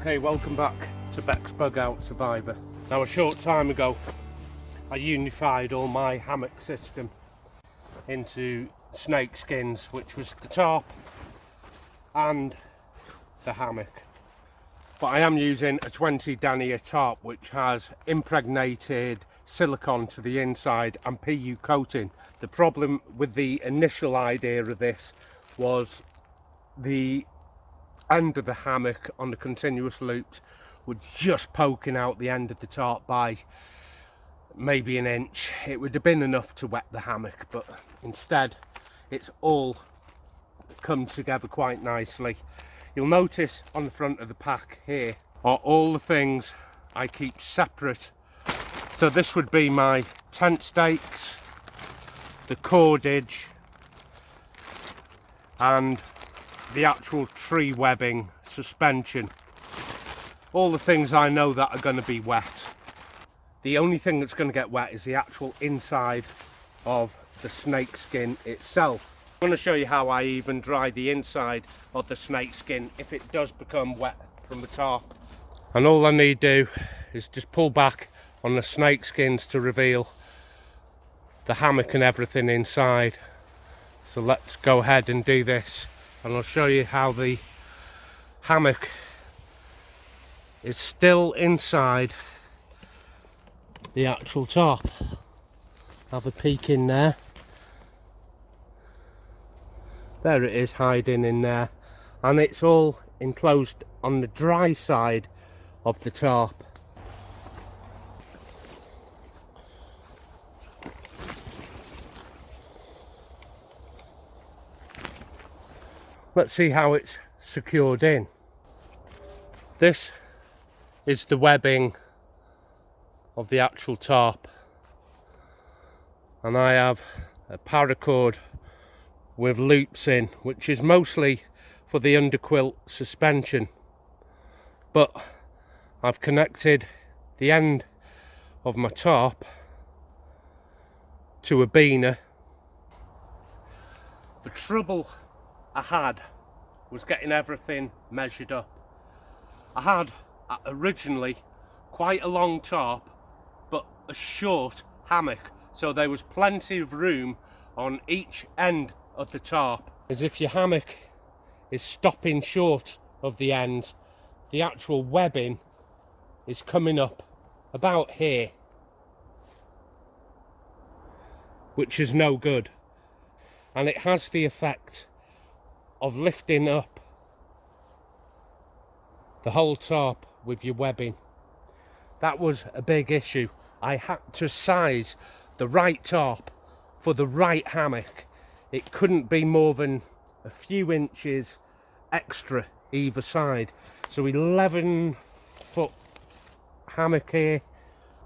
Okay, welcome back to bexbugoutsurvivor. Now, a short time ago I unified all my hammock system into Snakeskins, which was the tarp and the hammock. But I am using a 20 denier tarp which has impregnated silicone to the inside and PU coating. The problem with the initial idea of this was the end of the hammock on the continuous loops was just poking out the end of the tarp by maybe an inch. It would have been enough to wet the hammock, but instead it's all come together quite nicely. You'll notice on the front of the pack here are all the things I keep separate. So this would be my tent stakes, the cordage, and the actual tree webbing suspension. All the things I know that are going to be wet. The only thing that's going to get wet is the actual inside of the snakeskin itself. I'm going to show you how I even dry the inside of the snakeskin if it does become wet from the tarp. And all I need to do is just pull back on the snakeskins to reveal the hammock and everything inside. So let's go ahead and do this, and I'll show you how the hammock is still inside the actual tarp. Have a peek in there. There it is, hiding in there, and it's all enclosed on the dry side of the tarp. Let's see how it's secured in. This is the webbing of the actual tarp, and I have a paracord with loops in, which is mostly for the underquilt suspension, but I've connected the end of my tarp to a beaner. The trouble I had was getting everything measured up. I had originally quite a long tarp but a short hammock, so there was plenty of room on each end of the tarp. As if your hammock is stopping short of the ends, the actual webbing is coming up about here, which is no good, and it has the effect of lifting up the whole tarp with your webbing. That was a big issue. I had to size the right tarp for the right hammock. It couldn't be more than a few inches extra either side. So 11-foot hammock here.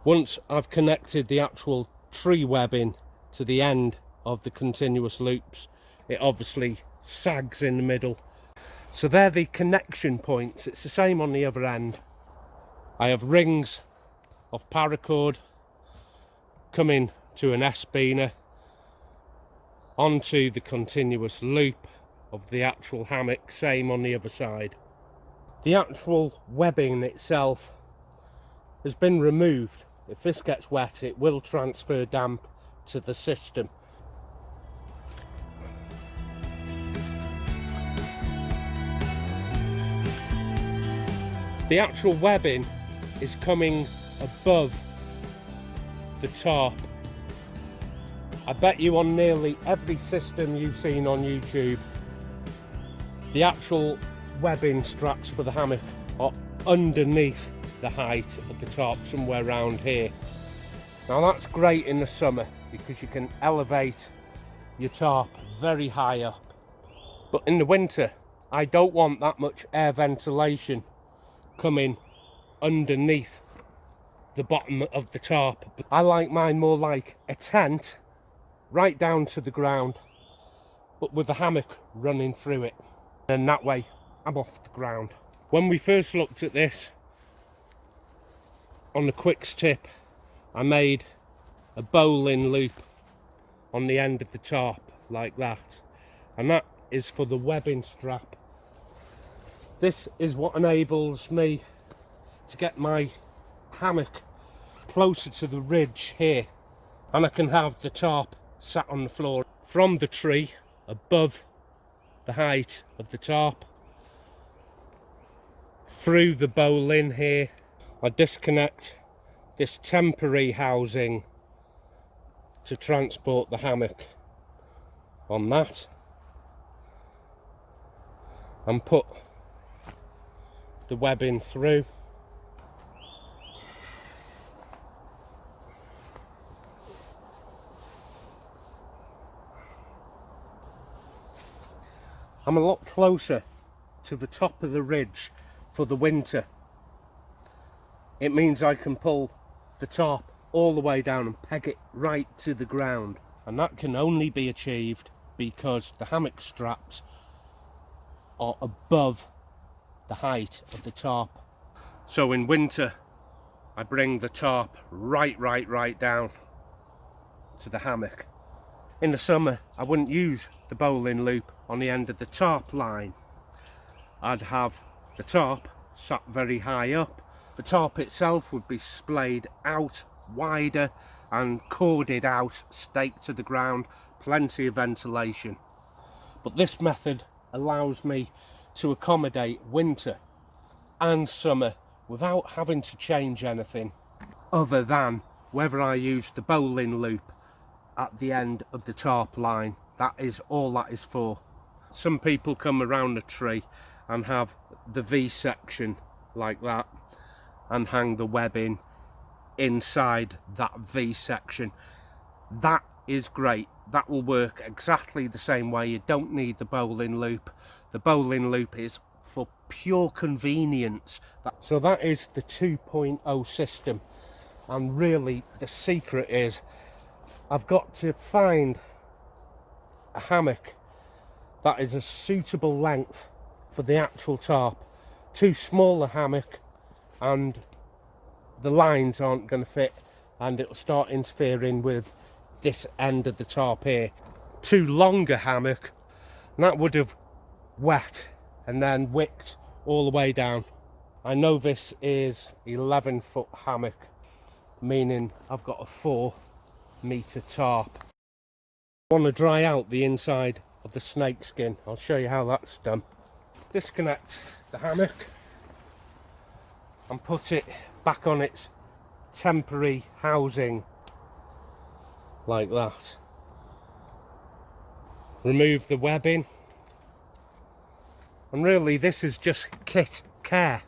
Once I've connected the actual tree webbing to the end of the continuous loops, it obviously sags in the middle. So they're the connection points. It's the same on the other end. I have rings of paracord coming to an S-beaner onto the continuous loop of the actual hammock, same on the other side. The actual webbing itself has been removed. If this gets wet, it will transfer damp to the system. The actual webbing is coming above the tarp. I bet you on nearly every system you've seen on YouTube, the actual webbing straps for the hammock are underneath the height of the tarp, somewhere around here. Now that's great in the summer because you can elevate your tarp very high up. But in the winter, I don't want that much air ventilation coming underneath the bottom of the tarp. I like mine more like a tent, right down to the ground, but with a hammock running through it. And that way I'm off the ground. When we first looked at this on the quicks tip, I made a bowling loop on the end of the tarp like that, and that is for the webbing strap This is what enables me to get my hammock closer to the ridge here, and I can have the tarp sat on the floor from the tree above the height of the tarp through the bowline here. I disconnect this temporary housing to transport the hammock on that and put the webbing through. I'm a lot closer to the top of the ridge for the winter. It means I can pull the tarp all the way down and peg it right to the ground, and that can only be achieved because the hammock straps are above the height of the tarp. So in winter I bring the tarp right down to the hammock. In the summer I wouldn't use the bowline loop on the end of the tarp line. I'd have the tarp sat very high up. The tarp itself would be splayed out wider and corded out, staked to the ground, plenty of ventilation. But this method allows me to accommodate winter and summer without having to change anything other than whether I use the bowline loop at the end of the tarp line. That is all that is for. Some people come around the tree and have the V section like that and hang the webbing inside that V section. That is great. That will work exactly the same way. You don't need the bowline loop. The bowline loop is for pure convenience. So that is the 2.0 system, and really the secret is I've got to find a hammock that is a suitable length for the actual tarp. Too small a hammock and the lines aren't going to fit, and it'll start interfering with this end of the tarp here. Too long a hammock, and that would have wet and then wicked all the way down. I know this is 11-foot hammock, meaning I've got a 4-meter tarp. I want to dry out the inside of the snakeskin. I'll show you how that's done. Disconnect the hammock and put it back on its temporary housing like that. Remove the webbing, and really this is just kit care,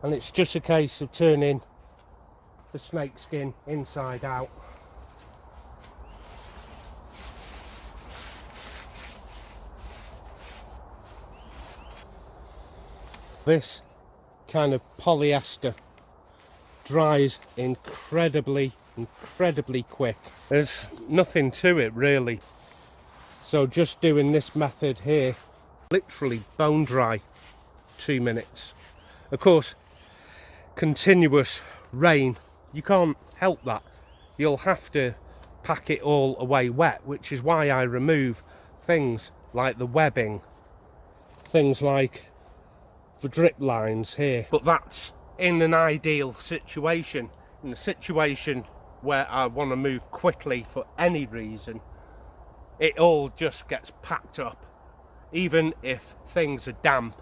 and it's just a case of turning the snakeskin inside out. This kind of polyester dries incredibly quick. There's nothing to it really. So just doing this method here, literally bone dry, 2 minutes. Of course, continuous rain, you can't help that. You'll have to pack it all away wet, which is why I remove things like the webbing, things like the drip lines here. But that's in an ideal situation. In a situation where I want to move quickly for any reason, it all just gets packed up. Even if things are damp,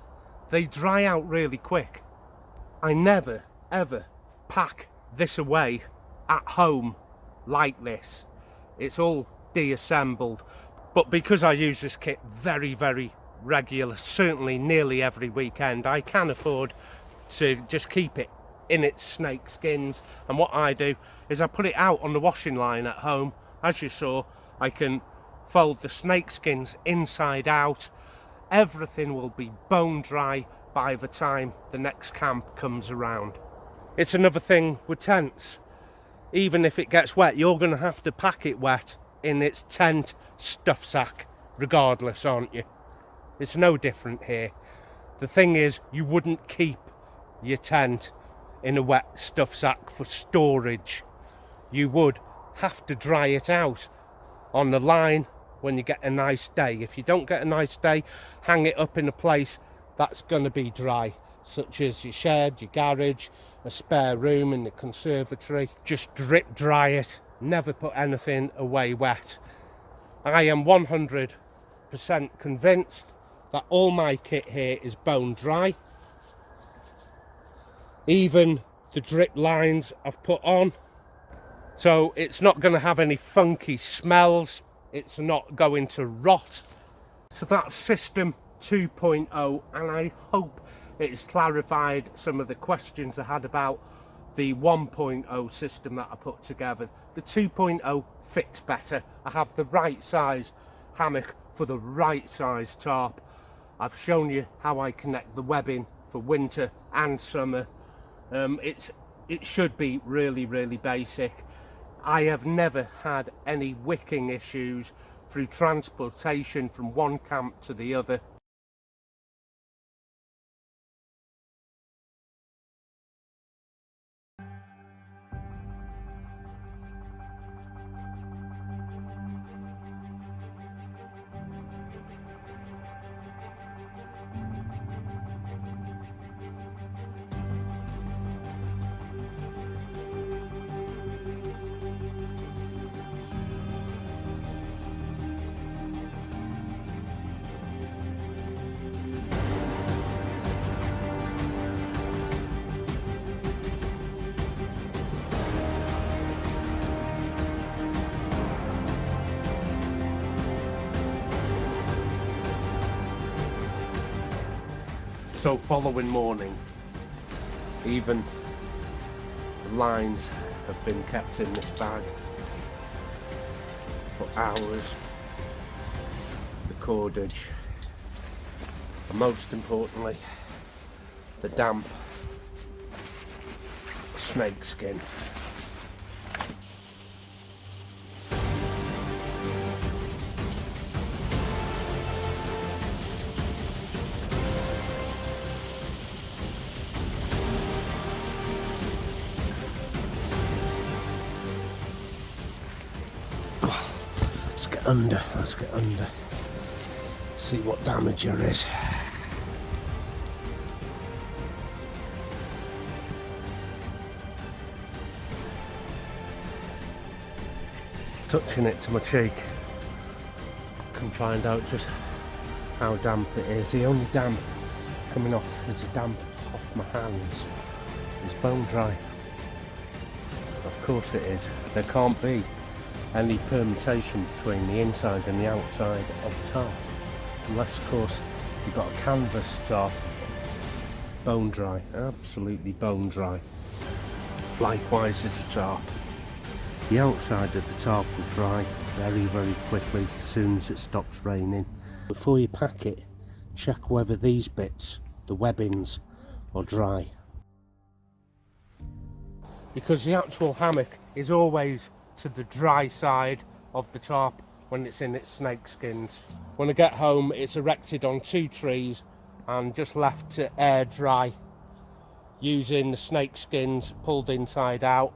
they dry out really quick. I never ever pack this away at home like this. It's all deassembled. But because I use this kit very regular, certainly nearly every weekend, I can afford to just keep it in its snake skins. And what I do is I put it out on the washing line at home. As you saw, I can fold the snake skins inside out. Everything will be bone dry by the time the next camp comes around. It's another thing with tents. Even if it gets wet, you're going to have to pack it wet in its tent stuff sack regardless, aren't you? It's no different here. The thing is, you wouldn't keep your tent in a wet stuff sack for storage. You would have to dry it out on the line when you get a nice day. If you don't get a nice day, hang it up in a place that's going to be dry, such as your shed, your garage, a spare room in the conservatory. Just drip dry it, never put anything away wet. I am 100% convinced that all my kit here is bone dry. Even the drip lines I've put on. So it's not going to have any funky smells. It's not going to rot. So that's system 2.0, and I hope it's clarified some of the questions I had about the 1.0 system that I put together. The 2.0 fits better. I have the right size hammock for the right size tarp. I've shown you how I connect the webbing for winter and summer. It should be really, really basic. I have never had any wicking issues through transportation from one camp to the other. So following morning, even the lines have been kept in this bag for hours, the cordage, and most importantly, the damp snakeskin. Let's get under, see what damage there is. Touching it to my cheek, can find out just how damp it is. The only damp coming off is the damp off my hands. It's bone dry. Of course it is. There can't be any permutation between the inside and the outside of the tarp, unless of course you've got a canvas tarp. Bone dry, absolutely bone dry. Likewise is the tarp. The outside of the tarp will dry very, very quickly as soon as it stops raining. Before you pack it, check whether these bits, the webbings, are dry, because the actual hammock is always to the dry side of the tarp when it's in its snakeskins. When I get home, it's erected on 2 trees and just left to air dry using the snakeskins pulled inside out.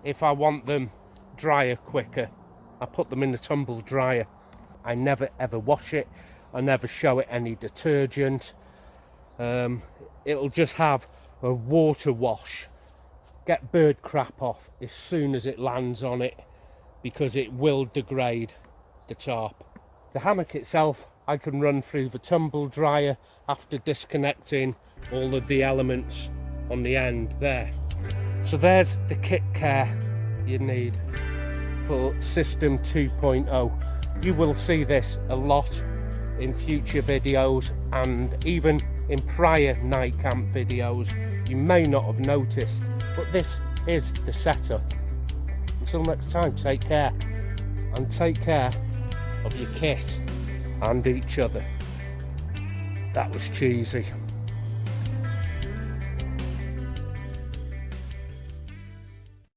If I want them drier quicker, I put them in the tumble dryer. I never ever wash it. I never show it any detergent. It'll just have a water wash. Get bird crap off as soon as it lands on it, because it will degrade the tarp. The hammock itself I can run through the tumble dryer after disconnecting all of the elements on the end there. So there's the kit care you need for system 2.0. You will see this a lot in future videos, and even in prior night camp videos. You may not have noticed, but this is the setup. Until next time, take care, and take care of your kit and each other. That was cheesy.